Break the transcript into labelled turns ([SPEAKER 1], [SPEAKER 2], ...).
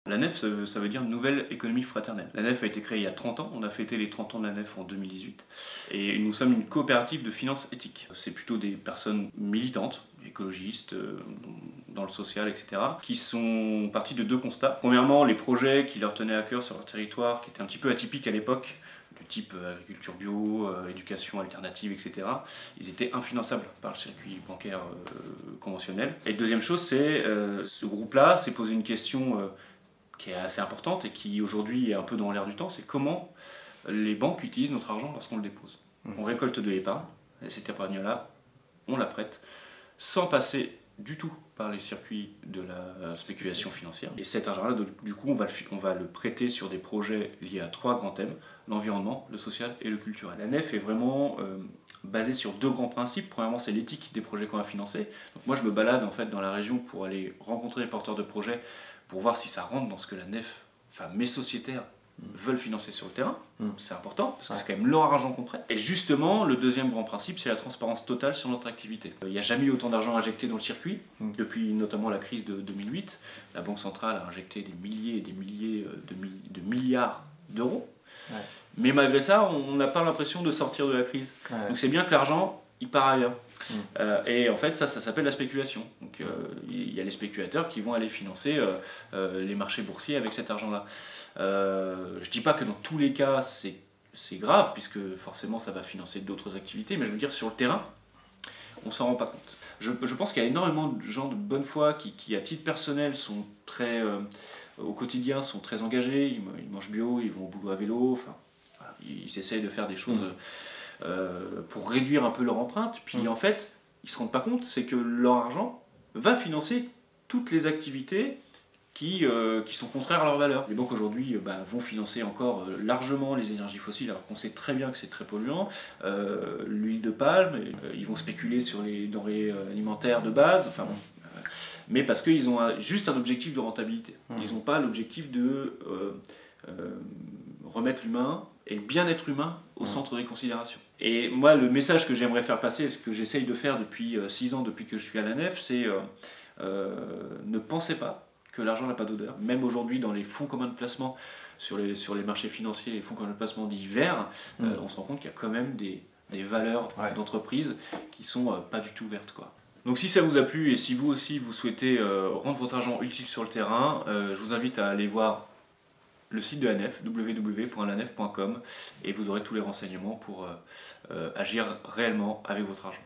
[SPEAKER 1] La nef, ça veut dire nouvelle économie fraternelle. La nef a été créée il y a 30 ans, on a fêté les 30 ans de la nef en 2018, et nous sommes une coopérative de finances éthiques. C'est plutôt des personnes militantes, écologistes, dans le social, etc., qui sont partis de deux constats. Premièrement, les projets qui leur tenaient à cœur sur leur territoire, qui étaient un petit peu atypiques à l'époque, du type agriculture bio, éducation alternative, etc., ils étaient infinançables par le circuit bancaire conventionnel. Et deuxième chose, c'est ce groupe-là s'est posé une question qui est assez importante et qui aujourd'hui est un peu dans l'air du temps, c'est comment les banques utilisent notre argent lorsqu'on le dépose. On récolte de l'épargne, et cette épargne-là, on la prête, sans passer du tout par les circuits de la spéculation financière. Et cet argent-là, du coup, on va le prêter sur des projets liés à trois grands thèmes: l'environnement, le social et le culturel. La nef est vraiment basée sur deux grands principes. Premièrement, c'est l'éthique des projets qu'on va financer. Donc moi, je me balade en fait dans la région pour aller rencontrer les porteurs de projets, pour voir si ça rentre dans ce que la nef, enfin mes sociétaires, veulent financer sur le terrain. C'est important, parce que c'est quand même leur argent qu'on prête. Et justement, le deuxième grand principe, c'est la transparence totale sur notre activité. Il n'y a jamais eu autant d'argent injecté dans le circuit, depuis notamment la crise de 2008. La Banque centrale a injecté des milliers et des milliers de milliards d'euros. Ouais. Mais malgré ça, on n'a pas l'impression de sortir de la crise. Ouais. Donc c'est bien que l'argent, il part ailleurs. Et en fait, ça s'appelle la spéculation. Donc il y a les spéculateurs qui vont aller financer les marchés boursiers avec cet argent-là. Je ne dis pas que dans tous les cas c'est grave, puisque forcément ça va financer d'autres activités, mais je veux dire, sur le terrain, on ne s'en rend pas compte. Je pense qu'il y a énormément de gens de bonne foi qui à titre personnel, sont très, au quotidien, sont très engagés, ils mangent bio, ils vont au boulot à vélo, enfin, voilà, ils essayent de faire des choses pour réduire un peu leur empreinte, puis en fait, ils ne se rendent pas compte, c'est que leur argent va financer toutes les activités qui sont contraires à leurs valeurs. Les banques aujourd'hui vont financer encore largement les énergies fossiles, alors qu'on sait très bien que c'est très polluant, l'huile de palme, ils vont spéculer sur les denrées alimentaires de base, enfin bon, mais parce qu'ils ont juste un objectif de rentabilité. Ils n'ont pas l'objectif de remettre l'humain et le bien-être humain au centre des considérations. Et moi, le message que j'aimerais faire passer, et ce que j'essaye de faire depuis 6 ans, depuis que je suis à la nef, c'est ne pensez pas que l'argent n'a pas d'odeur. Même aujourd'hui, dans les fonds communs de placement, sur les marchés financiers, les fonds communs de placement dits verts, on se rend compte qu'il y a quand même des valeurs d'entreprise qui sont pas du tout vertes, quoi. Donc si ça vous a plu et si vous aussi vous souhaitez rendre votre argent utile sur le terrain, je vous invite à aller voir le site de la nef, www.lanef.com, et vous aurez tous les renseignements pour agir réellement avec votre argent.